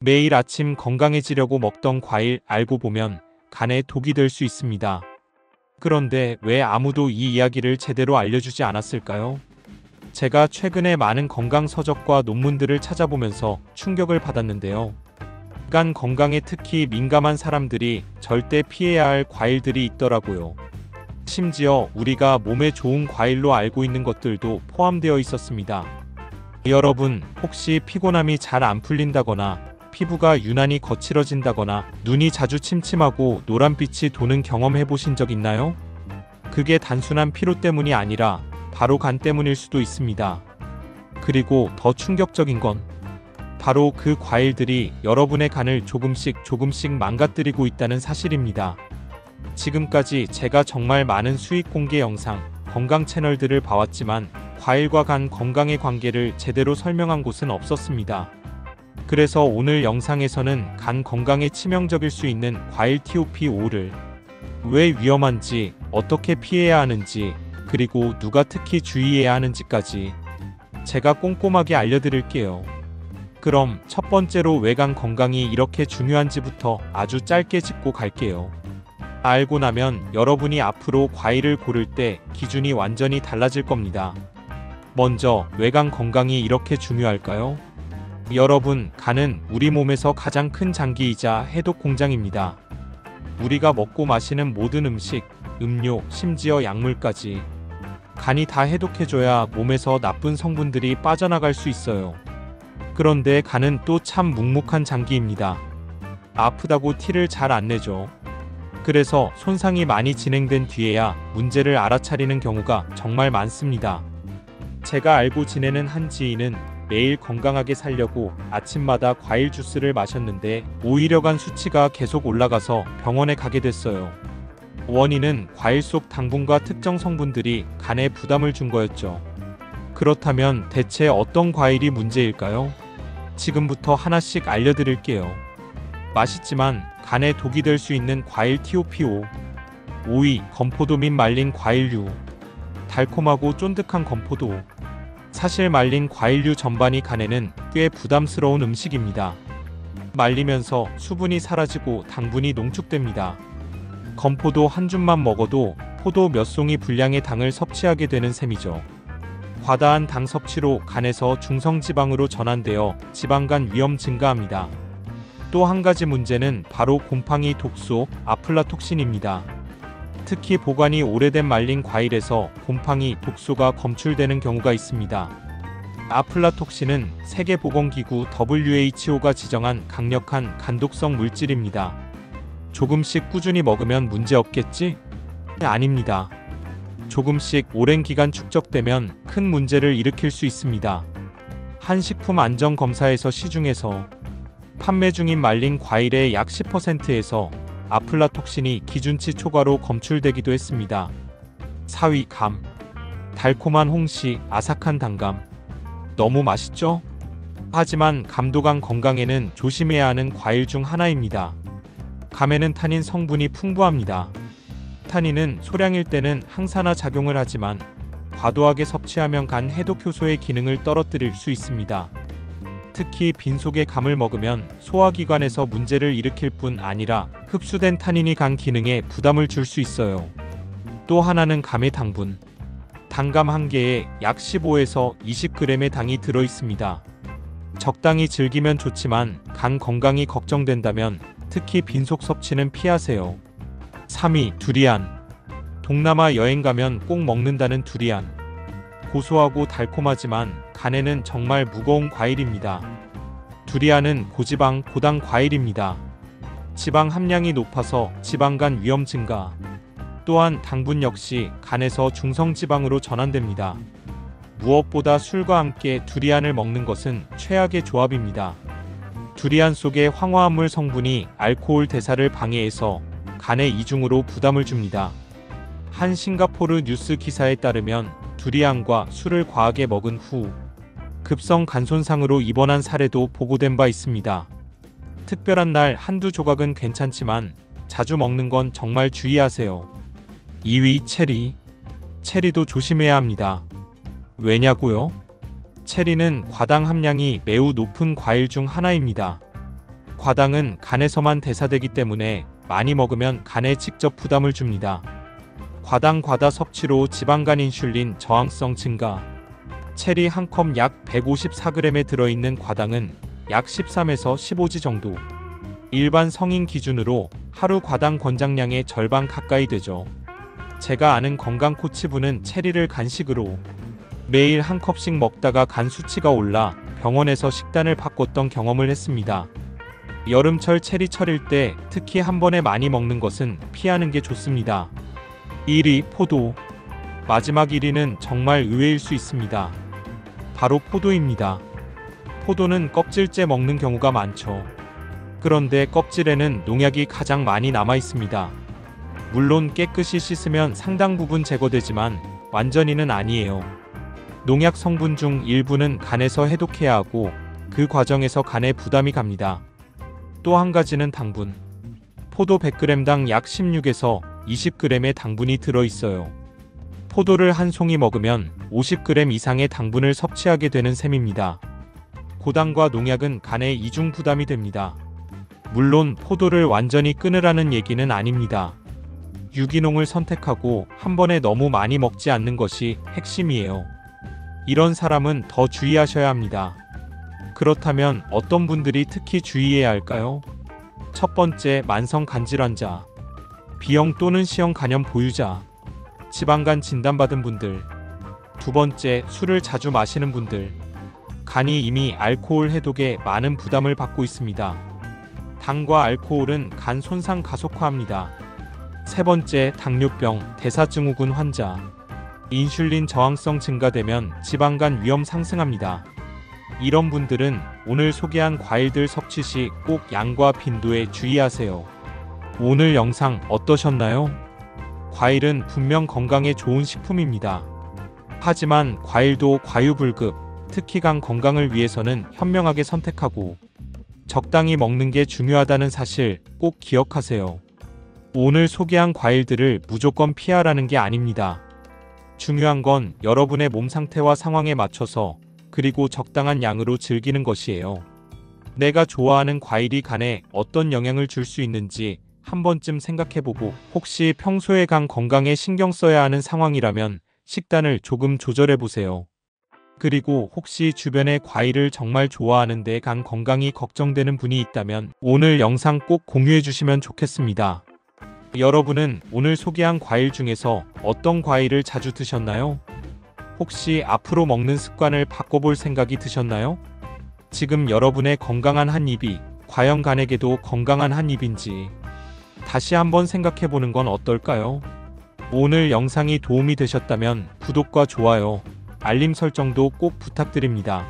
매일 아침 건강해지려고 먹던 과일 알고 보면 간에 독이 될 수 있습니다. 그런데 왜 아무도 이 이야기를 제대로 알려주지 않았을까요? 제가 최근에 많은 건강 서적과 논문들을 찾아보면서 충격을 받았는데요. 간 건강에 특히 민감한 사람들이 절대 피해야 할 과일들이 있더라고요. 심지어 우리가 몸에 좋은 과일로 알고 있는 것들도 포함되어 있었습니다. 여러분, 혹시 피곤함이 잘 안 풀린다거나 피부가 유난히 거칠어진다거나 눈이 자주 침침하고 노란빛이 도는 경험 해보신 적 있나요? 그게 단순한 피로 때문이 아니라 바로 간 때문일 수도 있습니다. 그리고 더 충격적인 건 바로 그 과일들이 여러분의 간을 조금씩 망가뜨리고 있다는 사실입니다. 지금까지 제가 정말 많은 수익 공개 영상, 건강 채널들을 봐왔지만 과일과 간 건강의 관계를 제대로 설명한 곳은 없었습니다. 그래서 오늘 영상에서는 간 건강에 치명적일 수 있는 과일 TOP5를 왜 위험한지, 어떻게 피해야 하는지, 그리고 누가 특히 주의해야 하는지까지 제가 꼼꼼하게 알려드릴게요. 그럼 첫 번째로 왜 간 건강이 이렇게 중요한지부터 아주 짧게 짚고 갈게요. 알고 나면 여러분이 앞으로 과일을 고를 때 기준이 완전히 달라질 겁니다. 먼저 왜 간 건강이 이렇게 중요할까요? 여러분, 간은 우리 몸에서 가장 큰 장기이자 해독 공장입니다. 우리가 먹고 마시는 모든 음식, 음료, 심지어 약물까지 간이 다 해독해줘야 몸에서 나쁜 성분들이 빠져나갈 수 있어요. 그런데 간은 또 참 묵묵한 장기입니다. 아프다고 티를 잘 안 내죠. 그래서 손상이 많이 진행된 뒤에야 문제를 알아차리는 경우가 정말 많습니다. 제가 알고 지내는 한 지인은 매일 건강하게 살려고 아침마다 과일 주스를 마셨는데 오히려 간 수치가 계속 올라가서 병원에 가게 됐어요. 원인은 과일 속 당분과 특정 성분들이 간에 부담을 준 거였죠. 그렇다면 대체 어떤 과일이 문제일까요? 지금부터 하나씩 알려드릴게요. 맛있지만 간에 독이 될 수 있는 과일 TOP5. 5위, 건포도 및 말린 과일류. 달콤하고 쫀득한 건포도. 사실 말린 과일류 전반이 간에는 꽤 부담스러운 음식입니다. 말리면서 수분이 사라지고 당분이 농축됩니다. 건포도 한 줌만 먹어도 포도 몇 송이 분량의 당을 섭취하게 되는 셈이죠. 과다한 당 섭취로 간에서 중성지방으로 전환되어 지방간 위험 증가합니다. 또 한 가지 문제는 바로 곰팡이 독소, 아플라톡신입니다. 특히 보관이 오래된 말린 과일에서 곰팡이, 독소가 검출되는 경우가 있습니다. 아플라톡신은 세계보건기구 WHO가 지정한 강력한 간독성 물질입니다. 조금씩 꾸준히 먹으면 문제 없겠지? 아닙니다. 조금씩 오랜 기간 축적되면 큰 문제를 일으킬 수 있습니다. 한식품안전검사에서 시중에서 판매 중인 말린 과일의 약 10%에서 아플라톡신이 기준치 초과로 검출되기도 했습니다. 4위, 감. 달콤한 홍시, 아삭한 단감. 너무 맛있죠? 하지만 감도 간 건강에는 조심해야 하는 과일 중 하나입니다. 감에는 타닌 성분이 풍부합니다. 타닌은 소량일 때는 항산화 작용을 하지만 과도하게 섭취하면 간 해독 효소의 기능을 떨어뜨릴 수 있습니다. 특히 빈속에 감을 먹으면 소화기관에서 문제를 일으킬 뿐 아니라 흡수된 타닌이 간 기능에 부담을 줄 수 있어요. 또 하나는 감의 당분. 단감 한 개에 약 15에서 20g의 당이 들어 있습니다. 적당히 즐기면 좋지만 간 건강이 걱정된다면 특히 빈속 섭취는 피하세요. 3위, 두리안. 동남아 여행 가면 꼭 먹는다는 두리안. 고소하고 달콤하지만 간에는 정말 무거운 과일입니다. 두리안은 고지방, 고당 과일입니다. 지방 함량이 높아서 지방간 위험 증가. 또한 당분 역시 간에서 중성지방으로 전환됩니다. 무엇보다 술과 함께 두리안을 먹는 것은 최악의 조합입니다. 두리안 속의 황화합물 성분이 알코올 대사를 방해해서 간에 이중으로 부담을 줍니다. 한 싱가포르 뉴스 기사에 따르면 두리안과 술을 과하게 먹은 후 급성 간 손상으로 입원한 사례도 보고된 바 있습니다. 특별한 날 한두 조각은 괜찮지만 자주 먹는 건 정말 주의하세요. 2위, 체리. 체리도 조심해야 합니다. 왜냐고요? 체리는 과당 함량이 매우 높은 과일 중 하나입니다. 과당은 간에서만 대사되기 때문에 많이 먹으면 간에 직접 부담을 줍니다. 과당 과다 섭취로 지방간 인슐린 저항성 증가. 체리 한 컵 약 154g에 들어있는 과당은 약 13에서 15g 정도. 일반 성인 기준으로 하루 과당 권장량의 절반 가까이 되죠. 제가 아는 건강 코치분은 체리를 간식으로 매일 한 컵씩 먹다가 간 수치가 올라 병원에서 식단을 바꿨던 경험을 했습니다. 여름철 체리철일 때 특히 한 번에 많이 먹는 것은 피하는 게 좋습니다. 1위 포도. 마지막 1위는 정말 의외일 수 있습니다. 바로 포도입니다. 포도는 껍질째 먹는 경우가 많죠. 그런데 껍질에는 농약이 가장 많이 남아 있습니다. 물론 깨끗이 씻으면 상당 부분 제거되지만 완전히는 아니에요. 농약 성분 중 일부는 간에서 해독해야 하고 그 과정에서 간에 부담이 갑니다. 또 한 가지는 당분. 포도 100g당 약 16에서 20g의 당분이 들어있어요. 포도를 한 송이 먹으면 50g 이상의 당분을 섭취하게 되는 셈입니다. 고당과 농약은 간에 이중 부담이 됩니다. 물론 포도를 완전히 끊으라는 얘기는 아닙니다. 유기농을 선택하고 한 번에 너무 많이 먹지 않는 것이 핵심이에요. 이런 사람은 더 주의하셔야 합니다. 그렇다면 어떤 분들이 특히 주의해야 할까요? 첫 번째, 만성 간질환자, B형 또는 C형 간염 보유자, 지방간 진단받은 분들. 두 번째, 술을 자주 마시는 분들. 간이 이미 알코올 해독에 많은 부담을 받고 있습니다. 당과 알코올은 간 손상 가속화합니다. 세 번째, 당뇨병, 대사증후군 환자. 인슐린 저항성 증가되면 지방간 위험 상승합니다. 이런 분들은 오늘 소개한 과일들 섭취 시 꼭 양과 빈도에 주의하세요. 오늘 영상 어떠셨나요? 과일은 분명 건강에 좋은 식품입니다. 하지만 과일도 과유불급, 특히 간 건강을 위해서는 현명하게 선택하고 적당히 먹는 게 중요하다는 사실 꼭 기억하세요. 오늘 소개한 과일들을 무조건 피하라는 게 아닙니다. 중요한 건 여러분의 몸 상태와 상황에 맞춰서 그리고 적당한 양으로 즐기는 것이에요. 내가 좋아하는 과일이 간에 어떤 영향을 줄 수 있는지 한 번쯤 생각해보고 혹시 평소에 간 건강에 신경 써야 하는 상황이라면 식단을 조금 조절해보세요. 그리고 혹시 주변에 과일을 정말 좋아하는데 간 건강이 걱정되는 분이 있다면 오늘 영상 꼭 공유해주시면 좋겠습니다. 여러분은 오늘 소개한 과일 중에서 어떤 과일을 자주 드셨나요? 혹시 앞으로 먹는 습관을 바꿔볼 생각이 드셨나요? 지금 여러분의 건강한 한 입이 과연 간에게도 건강한 한 입인지 다시 한번 생각해보는 건 어떨까요? 오늘 영상이 도움이 되셨다면 구독과 좋아요, 알림 설정도 꼭 부탁드립니다.